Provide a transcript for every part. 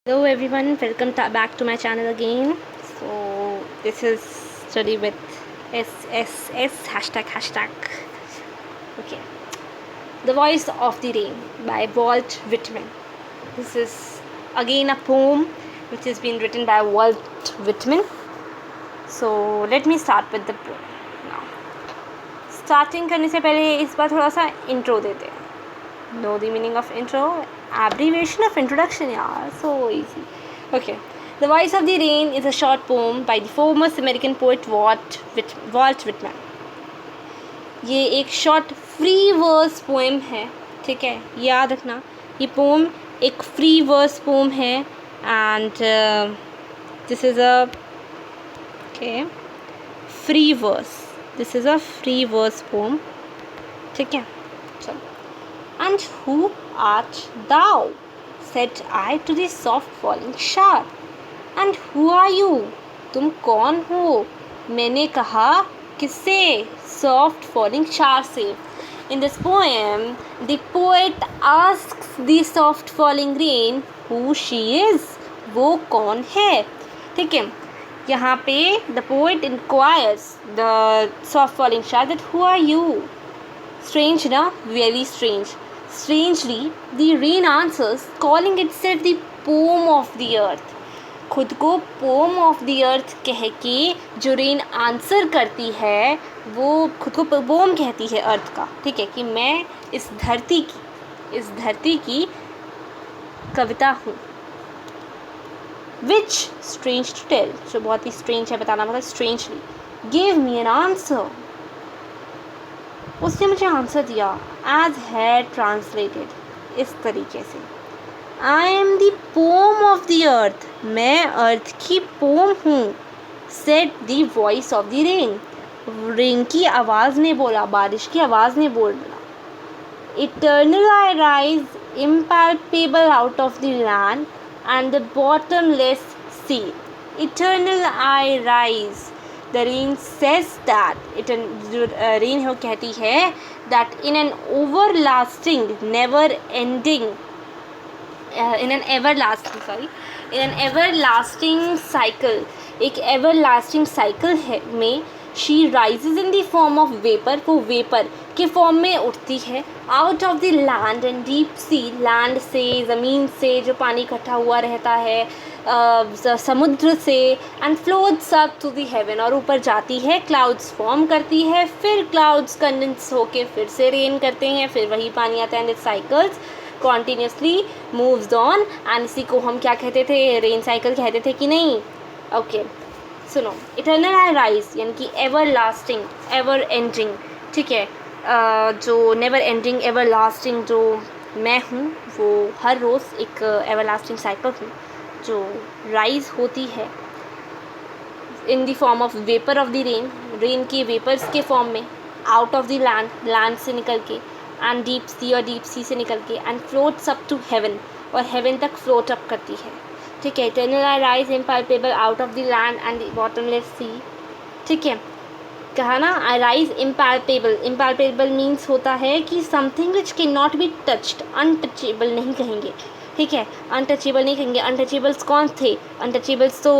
Hello everyone, welcome back to my channel again. So this is study with SSS hashtag. Okay, The Voice of the Rain by Walt Whitman. This is again a poem which has been written by Walt Whitman. So let me start with the poem now. Starting करने से पहले इस बार थोड़ा सा intro देते हैं. Know the meaning of intro? Abbreviation of introduction, yaar. So easy. Okay. The Voice of the Rain is a short poem by the famous American poet Walt Whitman. ये एक शॉर्ट फ्री वर्स पोएम है, ठीक है, याद रखना. ये poem एक free verse poem है and this is a free verse. This is a free verse poem, ठीक है. चलो. And who art thou? Said I to the soft falling shower. And who are you? तुम कौन हो? मैंने कहा किससे? Soft falling shower से. In this poem, the poet asks the soft falling rain who she is. वो कौन है? ठीक है. यहाँ पे the poet inquires the soft falling shower that who are you? Strange, na? Very strange. Strangely, the rain answers, calling itself the poem of the earth. खुद को poem of the earth कह के जो रेन आंसर करती है वो खुद को poem कहती है अर्थ का, ठीक है, कि मैं इस धरती की कविता हूँ. Which strange to tell, जो बहुत ही strange है बताना, मतलब strangely gave me an answer. उसने मुझे आंसर दिया. एज है ट्रांसलेटेड इस तरीके से, I am the poem of the earth. मैं अर्थ की पोम हूँ. Said the voice of the rain. Rain की आवाज़ ने बोला, बारिश की आवाज़ ने बोला. Eternal I rise impalpable out of the land and the bottomless sea. Eternal I rise. The rain says that rain हो कहती है that in an everlasting cycle, एक everlasting cycle है में she rises in the form of vapor. वो vapor के form में उठती है out of the land and deep sea. land से, ज़मीन से जो पानी इकट्ठा हुआ रहता है समुद्र से, and floats up to the heaven, और ऊपर जाती है, क्लाउड्स फॉर्म करती है, फिर क्लाउड्स कंडेंस होके फिर से रेन करते हैं, फिर वही पानी आता है and it cycles continuously moves on. And इसी को हम क्या कहते थे? रेन साइकिल कहते थे कि नहीं? ओके, सुनो. इटर्नल आई राइज यानी कि एवर लास्टिंग, एवर एंडिंग, ठीक है, जो नेवर एंडिंग, एवर लास्टिंग जो मैं हूँ वो हर रोज़ एक एवर लास्टिंग साइकिल हूँ जो राइज होती है इन the form of vapour of the rain. Rain के वेपर्स के फॉर्म में, out of the land, land से निकल के, एंड डीप सी, और डीप सी से निकल के, and floats up to heaven, और हेवन तक फ्लोट अप करती है, ठीक है. Eternal I rise impalpable out of the land and the bottomless sea, ठीक है. कहा ना, आई राइज इम्पैल्पेबल. इम्पैल्पेबल मीन्स होता है कि something which can not be touched. Untouchable नहीं कहेंगे, ठीक है, अनटचेबल नहीं कहेंगे. अनटचेबल्स कौन थे? अनटचेबल्स तो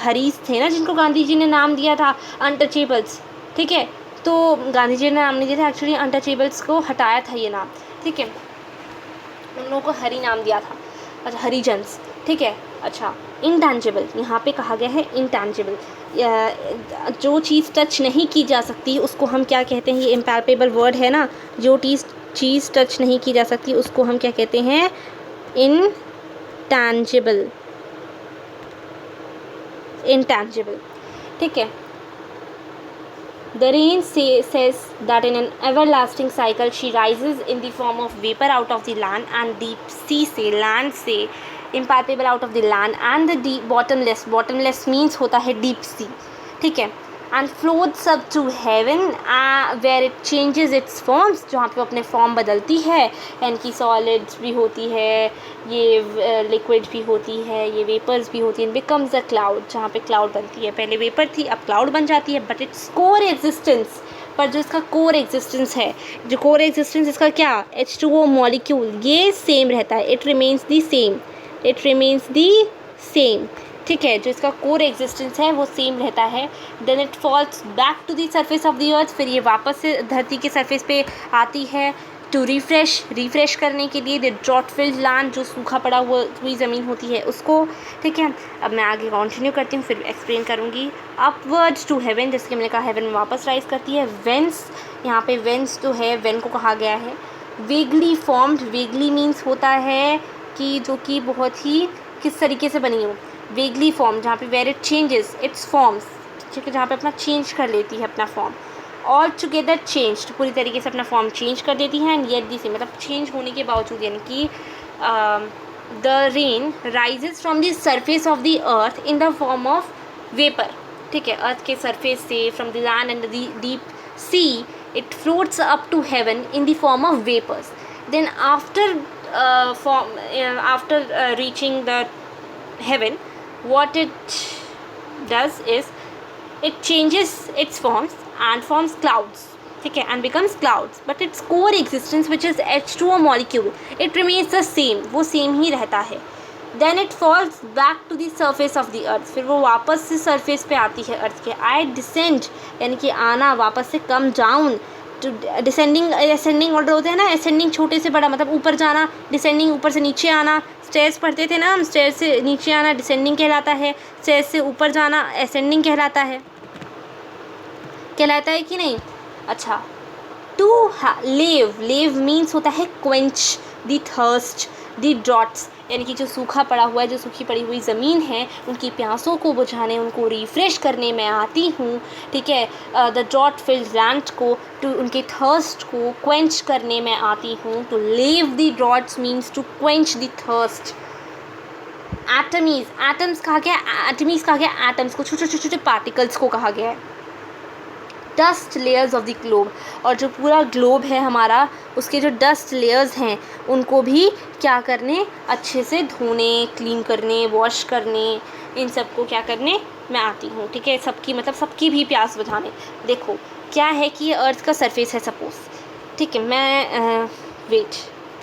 हरीज थे ना, जिनको गांधी जी ने नाम दिया था अनटचेबल्स, ठीक है. तो गांधी जी ने नाम नहीं दिया था, एक्चुअली अनटचेबल्स को हटाया था ये नाम, ठीक है. उन लोगों को हरी नाम दिया था. अच्छा, हरिजन्स, ठीक है. अच्छा, इंटैंजिबल यहाँ पे कहा गया है. इंटैंजिबल, जो चीज़ टच नहीं की जा सकती उसको हम क्या कहते हैं? ये इम्पैल्पेबल वर्ड है ना, जो चीज़ टच नहीं की जा सकती उसको हम क्या कहते हैं? intangible, ठीक है. The rain says that in an everlasting cycle she rises in the form of vapor out of the land, and deep sea से, land से, impalpable out of the land, and the deep bottomless means होता है deep sea, ठीक है. and floats up to heaven where it changes its forms, जहाँ पे अपने form बदलती है. यानी कि सॉलिड्स भी होती है, ये लिक्विड भी होती है, ये वेपर्स भी होती है. बिकम्स अ क्लाउड, जहाँ पे क्लाउड बनती है. पहले वेपर थी, अब क्लाउड बन जाती है. बट इट्स कोर एग्जिस्टेंस, पर जो इसका कोर एग्जिस्टेंस है, जो कोर एग्जिस्टेंस इसका क्या, H2O मॉलिक्यूल, ये सेम रहता है. It remains the same, it remains the same, ठीक है, जो इसका कोर एग्जिस्टेंस है वो सेम रहता है। Then it falls back to the surface of the earth, फिर ये वापस से धरती के सरफेस पे आती है टू रिफ्रेश करने के लिए द ड्रॉट फिल्ड लैंड, जो सूखा पड़ा हुई ज़मीन होती है उसको, ठीक है। अब मैं आगे कंटिन्यू करती हूँ, फिर एक्सप्लेन करूँगी। अपवर्ड्स टू हेवन, जैसे कि मैंने कहा हेवन में वापस राइज करती है। वेंस, यहाँ पे वेंस जो है वेन को कहा गया है। वेगली फॉर्म्ड, वेगली मीन्स होता है कि जो कि बहुत ही किस तरीके से बनी हो। वेगली फॉर्म जहाँ पे where it changes its forms, ठीक है, जहाँ पे अपना चेंज कर लेती है अपना फॉर्म। ऑल टुगेदर चेंज्ड, पूरी तरीके से अपना फॉर्म चेंज कर देती है। एंड येट दी सेम, मतलब चेंज होने के बावजूद, यानी कि the rain rises from the surface of the earth in the form of vapour, ठीक है, अर्थ के सरफेस से, from the land and the deep sea, it floats up to heaven in the form of vapours. Then after reaching the heaven, what it does is it changes its forms and forms clouds, ठीक है, and becomes clouds, but its core existence which is H2O molecule, it remains the same, वो same ही रहता है। Then it falls back to the surface of the earth, फिर वो वापस से surface पे आती है अर्थ के। I descend, यानी कि आना, वापस से come down, descending ascending order होते हैं ना, असेंडिंग छोटे से बड़ा मतलब ऊपर जाना, डिसेंडिंग ऊपर से नीचे आना। स्टेयर्स पढ़ते थे ना हम, स्टेयर्स से नीचे आना डिसेंडिंग कहलाता है, स्टेयर्स से ऊपर जाना असेंडिंग कहलाता है कि नहीं। अच्छा, टू लेव मीन्स होता है क्वेंच दी थर्स्ट दी ड्रॉट्स, यानी कि जो सूखा पड़ा हुआ है, जो सूखी पड़ी हुई ज़मीन है, उनकी प्यासों को बुझाने, उनको रिफ़्रेश करने में आती हूँ, ठीक है। द ड्रॉट फिल्ड लैंड को, टू उनके थर्स्ट को क्वेंच करने में आती हूँ। To lave the droughts means to quench the thirst. Atoms कहा गया, एटम्स को, छोटे छोटे पार्टिकल्स को कहा गया है। Dust layers of the globe, और जो पूरा ग्लोब है हमारा, उसके जो डस्ट लेयर्स हैं उनको भी क्या करने, अच्छे से धोने, क्लीन करने, वॉश करने, इन सब को क्या करने मैं आती हूँ, ठीक है। सबकी मतलब सबकी भी प्यास बुझाने। देखो क्या है कि ये अर्थ का सरफेस है सपोज, ठीक है, मैं वेट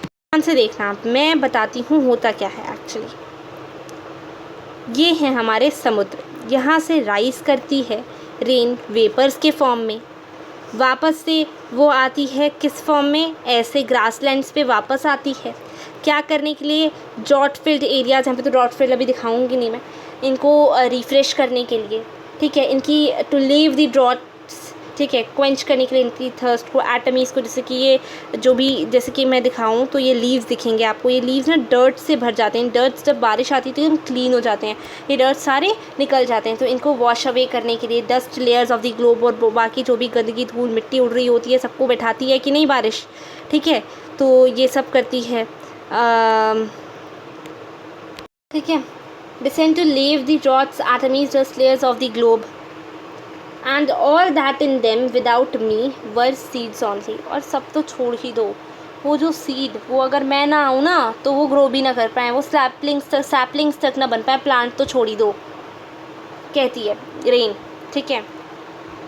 ध्यान से देखना, मैं बताती हूँ होता क्या है एक्चुअली। ये है हमारे समुद्र, यहाँ से राइज करती है रेन वेपर्स के फॉर्म में, वापस से वो आती है किस फॉर्म में, ऐसे ग्रासलैंड्स पे वापस आती है। क्या करने के लिए, ड्रॉट फिल्ड एरियाज, यहाँ पे तो ड्रॉट फिल्ड अभी दिखाऊंगी नहीं मैं, इनको रिफ़्रेश करने के लिए, ठीक है, इनकी टू लीव द ड्रॉट्स, ठीक है, क्वेंच करने के लिए इनकी थर्स्ट को, एटमीज़ को, जैसे कि ये जो भी, जैसे कि मैं दिखाऊं तो ये लीव्स दिखेंगे आपको, ये लीव्स ना डर्ट से भर जाते हैं, डर्ट जब बारिश आती है तो एकदम क्लीन हो जाते हैं, ये डर्ट सारे निकल जाते हैं। तो इनको वॉश अवे करने के लिए dust layers of the globe और बाकी जो भी गंदगी धूल मिट्टी उड़ रही होती है सबको बैठाती है कि नहीं बारिश, ठीक है, तो ये सब करती है, ठीक है। Descend to leave the droughts, atomies, dust layers of the globe and all that in them without me were seeds only, और सब तो छोड़ ही दो, वो जो सीड, वो अगर मैं ना आऊँ ना तो वो ग्रो भी ना कर पाएँ, वो सैपलिंग्स तक ना बन पाए, प्लांट तो छोड़ ही दो, कहती है रेन, ठीक है।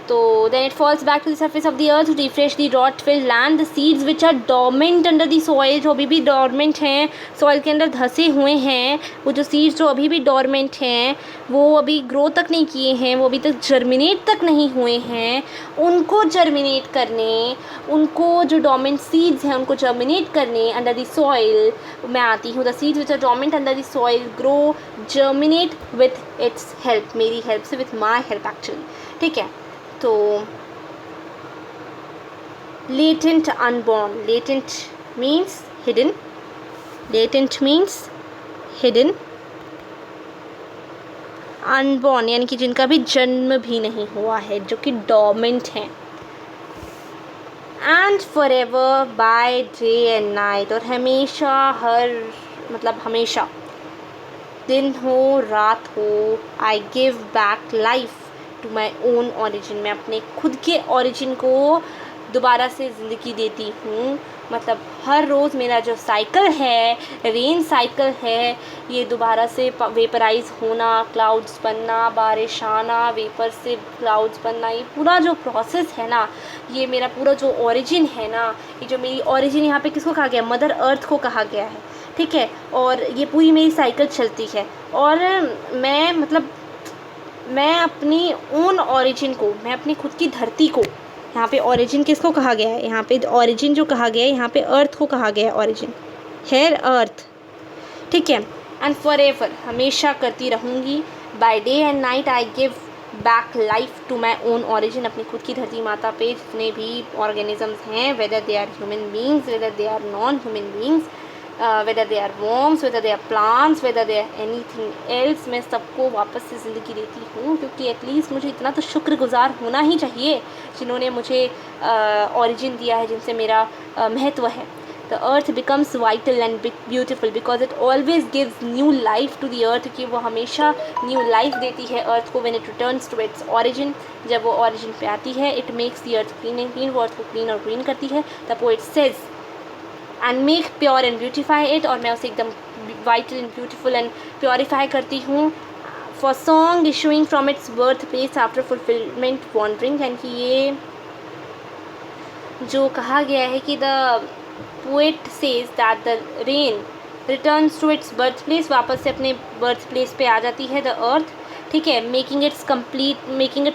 तो then it falls back to the surface of the earth to refresh the drought filled land, the seeds which are dormant under the soil, जो अभी भी डॉर्मेंट हैं, सॉइल के अंदर धंसे हुए हैं, वो जो सीड्स जो अभी भी डॉर्मेंट हैं, वो अभी ग्रो तक नहीं किए हैं, वो अभी तक जर्मिनेट तक नहीं हुए हैं, उनको जर्मिनेट करने, उनको जो डॉर्मेंट सीड्स हैं उनको जर्मिनेट करने अंडर द सॉइल मैं आती हूँ। The seeds which are dormant under the soil grow germinate with its help, मेरी हेल्प से, विथ माई हेल्प एक्चुअली, ठीक है। तो latent unborn, latent means hidden, unborn यानी कि जिनका भी जन्म भी नहीं हुआ है, जो कि डॉर्मेंट हैं। and forever by day and night, और हमेशा, हर मतलब हमेशा, दिन हो रात हो, I give back life to my own origin, मैं अपने खुद के ऑरिजिन को दोबारा से ज़िंदगी देती हूँ। मतलब हर रोज़ मेरा जो साइकिल है, रेन साइकिल है, ये दोबारा से वेपराइज होना, क्लाउड्स बनना, बारिश आना, वेपर से क्लाउड्स बनना, ये पूरा जो प्रोसेस है ना, ये मेरा पूरा जो ऑरिजिन है ना, ये जो मेरी ऑरिजिन, यहाँ पे किसको कहा गया, मदर अर्थ को कहा गया है, ठीक है, और ये पूरी मेरी साइकिल चलती है। और मैं मतलब मैं अपनी ओन ऑरिजिन को, मैं अपनी खुद की धरती को, यहाँ पे ऑरिजिन किसको कहा गया है, यहाँ पे ऑरिजिन जो कहा गया है, यहाँ पे अर्थ को कहा गया है ऑरिजिन, हेयर अर्थ, ठीक है। एंड फॉर एवर, हमेशा करती रहूँगी। By day and night I give back life to my own origin, अपनी खुद की धरती माता पे जितने भी ऑर्गेनिजम्स हैं, whether they are human beings, whether they are non human beings, whether they are worms, whether they are plants, whether they are anything else, मैं सबको वापस से ज़िंदगी देती हूँ, क्योंकि एटलीस्ट मुझे इतना तो शुक्रगुजार होना ही चाहिए जिन्होंने मुझे ऑरिजिन दिया है, जिनसे मेरा महत्व है। The earth becomes vital and beautiful because it always gives new life to the earth, कि वो हमेशा new life देती है earth को when it returns to its origin। जब वो origin पे आती है, it makes the earth clean and clean, वो earth को clean और green करती है। The poet says and make pure and beautify it, और मैं उसे एकदम vital and beautiful and purify करती हूँ। For song issuing from its birthplace after fulfillment wandering, यानी कि ये जो कहा गया है कि the poet says that the rain returns to its birthplace, वापस से अपने birthplace पे आ जाती है the earth, ठीक है। Making it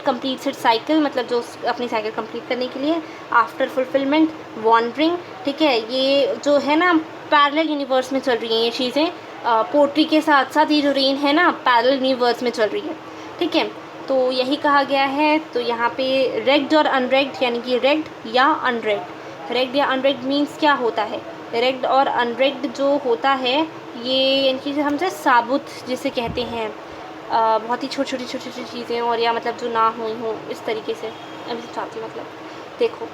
completes it's cycle, मतलब जो अपनी साइकिल कंप्लीट करने के लिए आफ्टर फुलफिलमेंट वॉन्डरिंग, ठीक है। ये जो है ना पैरेलल यूनिवर्स में चल रही हैं ये चीज़ें, पोट्री के साथ साथ ये जो रेन है ना पैरेलल यूनिवर्स में चल रही है, ठीक है। तो यही कहा गया है। तो यहाँ पे रेग्ड और अनरेग्ड, यानी कि रेग्ड या अनरेग्ड, रेग्ड या अनरेग्ड मीन्स क्या होता है। रेग्ड और अनरेग्ड जो होता है ये यानी कि हमसे साबुत जिसे कहते हैं, बहुत ही छोटी छोटी चीज़ें, और या मतलब जो ना हुई हों इस तरीके से। अभी चाहती मतलब देखो,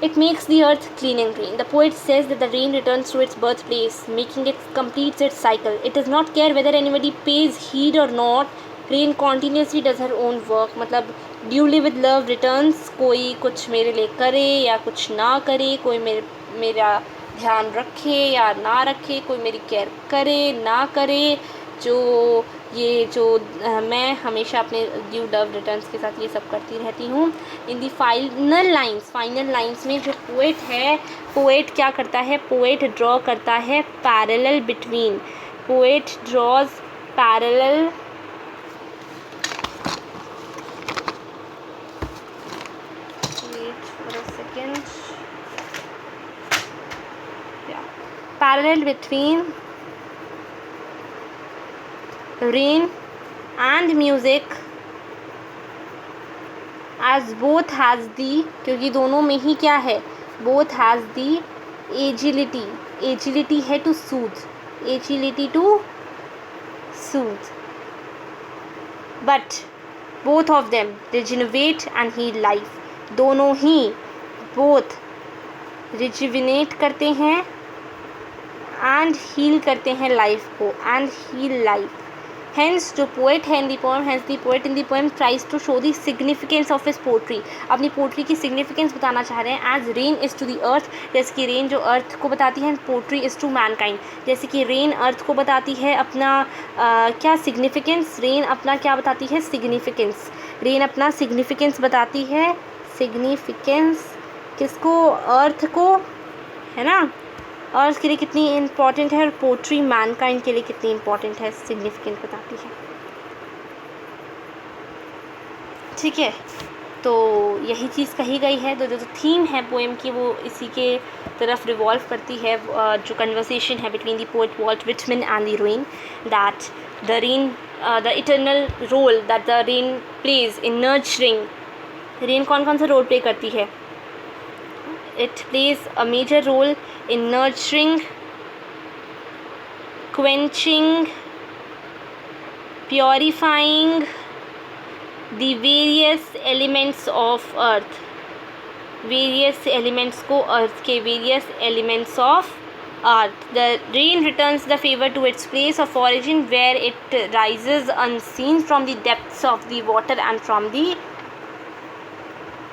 it makes the earth clean and green. The poet says that the rain returns to its birthplace, making it completes its cycle. It does not care whether anybody pays heed or not. Rain continuously does her own work. मतलब duly with love returns, कोई कुछ मेरे लिए करे या कुछ ना करे, कोई मेरा ध्यान रखे या ना रखे, कोई मेरी केयर करे ना करे, मैं हमेशा अपने ड्यू लव रिटर्न्स के साथ ये सब करती रहती हूँ। इन दी फाइनल लाइन्स में जो पोएट है, पोएट क्या करता है, पोएट ड्रॉ करता है parallel between, poet draws parallel parallel between rain and music as both has the, क्योंकि दोनों में ही क्या है, both has the agility है to soothe, but both of them regenerate and heal life, दोनों ही both rejuvenate करते हैं and heal करते हैं लाइफ को, and heal life। Hence जो पोएट है in the poem, hence the poet in the poem tries to show the significance of his poetry, अपनी pottery की सिग्निफिकेंस बताना चाह रहे हैं। as rain is to the earth, जैसे कि रेन जो अर्थ को बताती है, पोट्री is to mankind, जैसे कि रेन अर्थ को बताती है अपना क्या सिग्निफिकेंस, रेन अपना क्या बताती है, सिग्निफिकेंस, रेन अपना सिग्निफिकेंस बताती है, सिग्निफिकेंस किसको, अर्थ को, है ना, अर्थ के लिए कितनी इम्पॉर्टेंट है, और पोट्री मैनकाइंड के लिए कितनी इम्पॉर्टेंट है, सिग्निफिकेंट बताती है, ठीक है। तो यही चीज़ कही गई है। तो जो थीम है पोएम की वो इसी के तरफ रिवॉल्व करती है, जो कन्वर्सेशन है between the poet Walt Whitman and the rain, that the rain the eternal role that the rain plays in nurturing. Rain कौन कौन सा रोल प्ले करती है, it plays a major role in nurturing, quenching, purifying the various elements of earth, various elements को earth के various elements of earth। The rain returns the favor to its place of origin where it rises unseen from the depths of the water and from the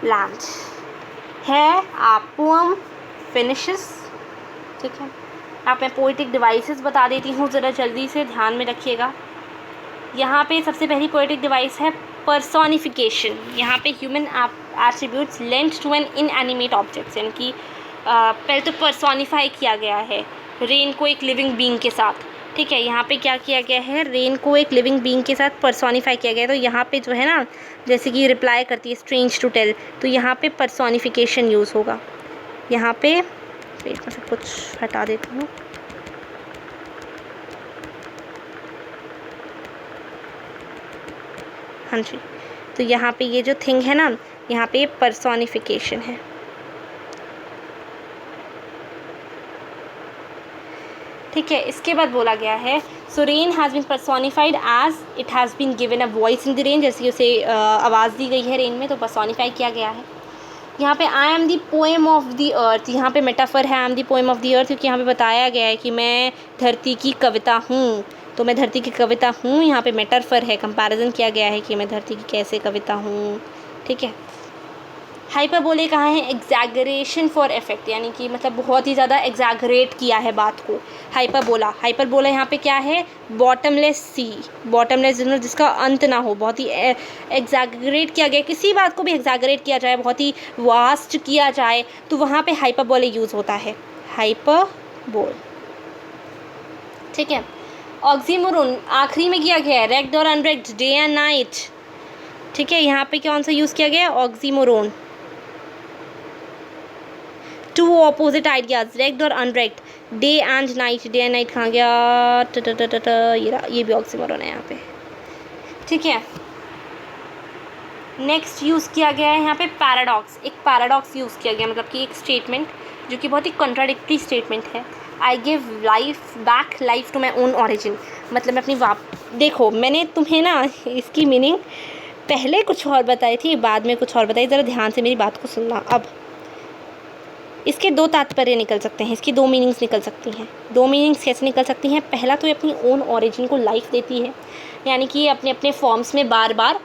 land। है आप poem finishes, ठीक है। आप मैं poetic devices बता देती हूँ ज़रा जल्दी से, ध्यान में रखिएगा। यहाँ पे सबसे पहली पोइटिक डिवाइस है पर्सोनिफिकेशन। यहाँ पे human attributes lent to an inanimate objects, यानी कि पहले तो पर्सोनिफाई किया गया है रेन को एक लिविंग बीइंग के साथ, ठीक है। यहाँ पे क्या किया गया है, रेन को एक लिविंग बीइंग के साथ पर्सोनिफाई किया गया है। तो यहाँ पे जो है ना, जैसे कि रिप्लाई करती है स्ट्रेंज टू टेल, तो यहाँ पे पर्सोनिफिकेशन यूज़ होगा। यहाँ पे वेट में सब कुछ हटा देती हूँ। हाँ जी, तो यहाँ पे ये जो थिंग है ना, यहाँ पे पर्सोनिफिकेशन है। ठीक है, इसके बाद बोला गया है so rain has been personified as it has been given a voice in the rain, जैसे उसे आवाज़ दी गई है रेन में, तो पर्सोनिफाई किया गया है। यहाँ पे I am the poem of the अर्थ, यहाँ पे मेटाफर है I am the poem of the अर्थ, क्योंकि यहाँ पे बताया गया है कि मैं धरती की कविता हूँ, तो मैं धरती की कविता हूँ। यहाँ पे मेटाफर है, कंपैरिजन किया गया है कि मैं धरती की कैसे कविता हूँ, ठीक है। हाइपरबोले कहाँ है, एग्जैगरेशन फॉर इफेक्ट, यानी कि मतलब बहुत ही ज़्यादा एग्जैगरेट किया है बात को। हाइपरबोला यहाँ पे क्या है, बॉटमलेस सी, बॉटमलेस जिसका अंत ना हो, बहुत ही एग्जैगरेट किया गया, किसी बात को भी एग्जैगरेट किया जाए, बहुत ही वास्ट किया जाए, तो वहाँ पे हाइपरबोले यूज़ होता है, हाइपरबोल, ठीक है। ऑक्सीमोरोन आखिरी में किया गया है, रेक्ड और अनरेक्ड, डे एंड नाइट, ठीक है। यहाँ पे कौन सा यूज़ किया गया है, oxymoron. Two opposite ideas, recked और unrecked, day and night, day and night कहाँ गया, ये भी ऑक्सीमोरोन है यहाँ पे, ठीक है। नेक्स्ट यूज़ किया गया है यहाँ पे पैराडॉक्स, एक पैराडॉक्स यूज़ किया गया, मतलब कि एक स्टेटमेंट जो कि बहुत ही कॉन्ट्राडिक्टरी स्टेटमेंट है। I give life back life to my own origin, मतलब मैं अपनी देखो, मैंने तुम्हें ना इसकी मीनिंग पहले कुछ और बताई थी, बाद में कुछ और बताई, ज़रा ध्यान से मेरी बात को सुनना। अब इसके दो तात्पर्य निकल सकते हैं, इसकी दो मीनिंग्स निकल सकती हैं। दो मीनिंग्स कैसे निकल सकती हैं, पहला तो ये अपनी ओन ऑरिजिन को लाइफ देती है, यानी कि ये अपने अपने फॉर्म्स में बार बार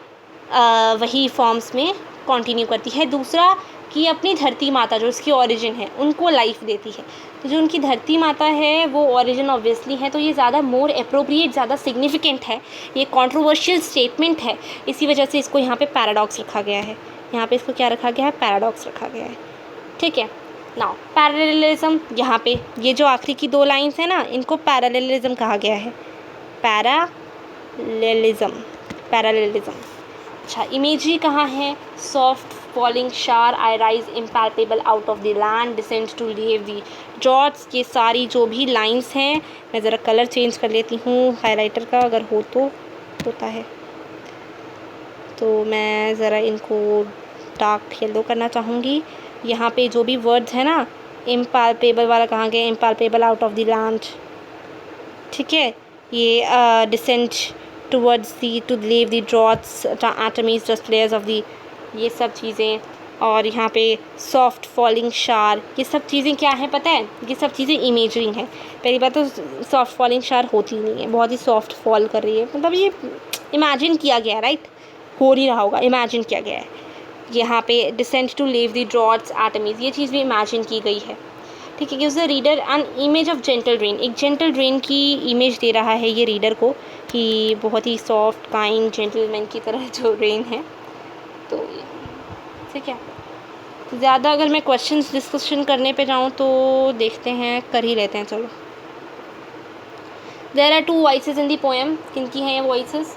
वही फॉर्म्स में कंटिन्यू करती है। दूसरा कि अपनी धरती माता जो उसकी ओरिजिन है उनको लाइफ देती है। तो जो उनकी धरती माता है वो ओरिजिन ऑब्वियसली है, तो ये ज़्यादा मोर अप्रोप्रिएट, ज़्यादा सिग्निफिकेंट है, ये कंट्रोवर्शियल स्टेटमेंट है, इसी वजह से इसको यहाँ पे पैराडॉक्स रखा गया है। यहाँ पे इसको क्या रखा गया है, पैराडॉक्स रखा गया है, ठीक है। नाउ पैरेललिज्म, यहाँ पे ये जो आखिरी की दो लाइंस है ना, इनको पैरेललिज्म कहा गया है, पैरेललिज्म। अच्छा, इमेजरी कहाँ है, soft falling shower, I rise impalpable out of the land, descend to leave the droughts, ये सारी जो भी लाइंस हैं, मैं ज़रा कलर चेंज कर लेती हूँ हाइलाइटर का, अगर हो तो होता है तो मैं ज़रा इनको डार्क येलो करना चाहूँगी। यहाँ पे जो भी वर्ड्स है ना, इम्पैल्पेबल वाला कहाँ गया, impalpable out of the land, ठीक है। ये descend towards the to leave the droughts, atomies just layers of the, ये सब चीज़ें। और यहाँ पे सॉफ्ट फॉलिंग शार, ये सब चीज़ें क्या हैं पता है, ये सब चीज़ें इमेजरी हैं। पहली बात तो सॉफ्ट फॉलिंग शार होती नहीं है, बहुत ही सॉफ्ट फॉल कर रही है, मतलब ये इमेजिन किया गया है, राइट, हो नहीं रहा होगा, इमेजिन किया गया है। यहाँ पे descend to leave the droughts atomies, ये चीज़ भी इमेजिन की गई है, ठीक है। Gives the reader an image of gentle rain, एक जेंटल रेन की इमेज दे रहा है ये रीडर को, कि बहुत ही सॉफ्ट काइंड जेंटलमैन की तरह जो रेन है, तो ठीक है। ज़्यादा अगर मैं क्वेश्चंस डिस्कशन करने पे जाऊँ तो देखते हैं, कर ही लेते हैं, चलो। There are two voices in the poem, किनकी हैं ये voices,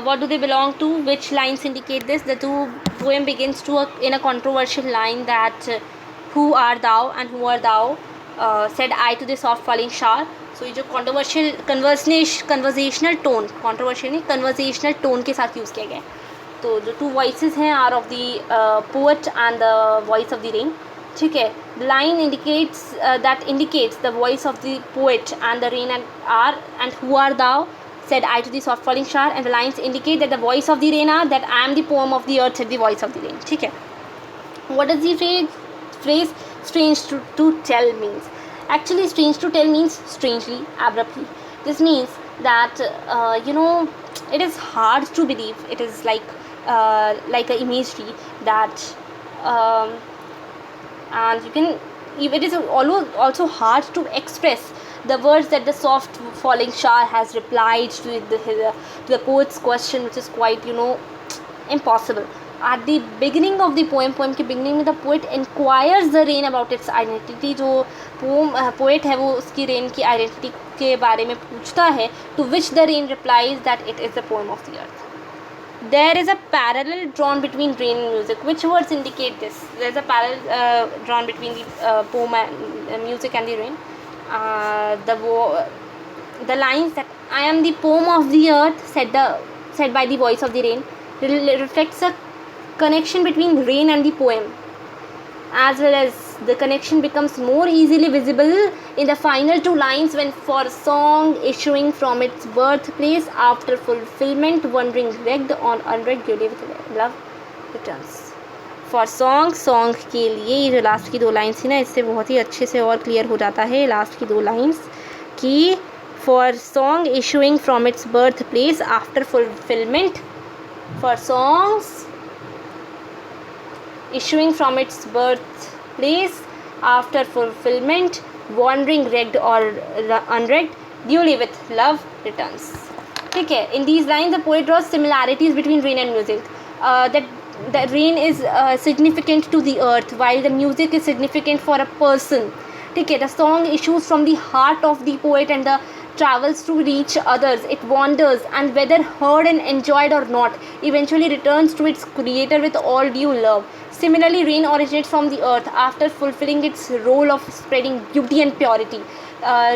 what do they belong to, which lines indicate this, the two poem begins in a controversial line that who are thou and who are thou, said I to the soft falling shower। so ये जो controversial conversational tone, controversial नहीं, conversational tone के साथ use किया गया है। तो जो टू वॉइसेस हैं are of the poet and the voice of the rain, ठीक है। The line indicates that indicates the voice of the poet and the rain and who are thou said I to the soft falling shower, and the lines indicate that the voice of the rain are that I am the poem of the earth, said the voice of the rain, ठीक है। What does the phrase strange to tell means? Actually, strange to tell means strangely, abruptly. This means that it is hard to believe, it is like a imagery that and you can, it is also hard to express the words that the soft falling shower has replied to the poet's question, which is quite impossible. At the beginning of the poem के beginning में the poet inquires the rain about its identity. जो poet है वो उसकी rain की identity के बारे में पूछता है, to which the rain replies that it is the poem of the earth. There is a parallel drawn between rain and music. Which words indicate this? There is a parallel drawn between the poem and music and the rain. The lines that I am the poem of the earth, said by the voice of the rain, reflects a connection between rain and the poem, as well as the connection becomes more easily visible in the final two lines when for song issuing from its birthplace after fulfillment wandering wrecked on unwrecked duly with love returns. For song के लिए ये जो last की दो lines थी ना, इससे बहुत ही अच्छे से और क्लियर हो जाता है लास्ट की दो लाइन्स कि for song issuing from its birthplace after fulfillment, for songs issuing from its birthplace after fulfillment, wandering wrecked or unwrecked, duly with love returns. ठीक है. In these lines the poet draws similarities between rain and music. That rain is significant to the earth while the music is significant for a person. ठीक है. The song issues from the heart of the poet and the travels to reach others. It wanders and whether heard and enjoyed or not, eventually returns to its creator with all due love. Similarly, rain originates from the earth after fulfilling its role of spreading beauty and purity,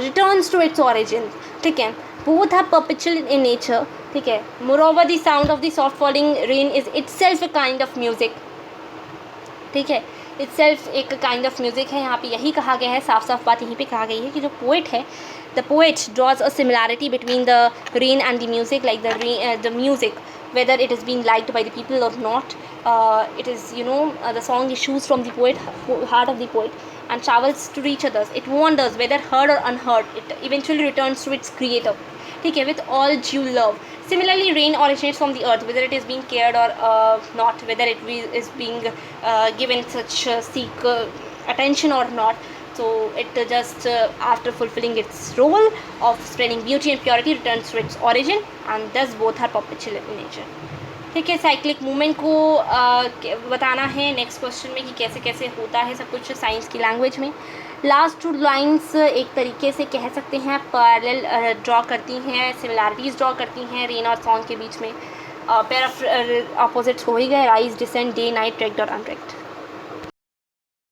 returns to its origin. ठीक है. Both are perpetual in nature. ठीक है. Moreover, the sound of the soft falling rain is itself a kind of music. ठीक है. itself एक kind of music है. यहाँ पे यही कहा गया है, साफ साफ बात यहीं पे कहा गई है कि जो पोएट है, the poet draws a similarity between the rain and the music, like the music whether it is being liked by the people or not, it is the song issues from the heart of the poet and travels to reach others. It wanders whether heard or unheard, it eventually returns to its creator, ठीक है, with all due love. Similarly, rain originates from the earth, whether it is being cared or not, whether it is being given such seek attention or not. So it just after fulfilling its role of spreading beauty and purity returns to its origin, and thus both are perpetual in nature. ठीक है. Cyclic movement को बताना है next question में कि कैसे कैसे होता है सब कुछ साइंस की लैंग्वेज में. लास्ट टू लाइंस एक तरीके से कह सकते हैं पैरेलल ड्रॉ करती हैं, सिमिलैरिटीज़ ड्रॉ करती हैं रेन और सॉन्ग के बीच में. पेयर ऑफ अपोजिट्स हो ही गए, rise, descend, day, night, recked और अनरेक्ड.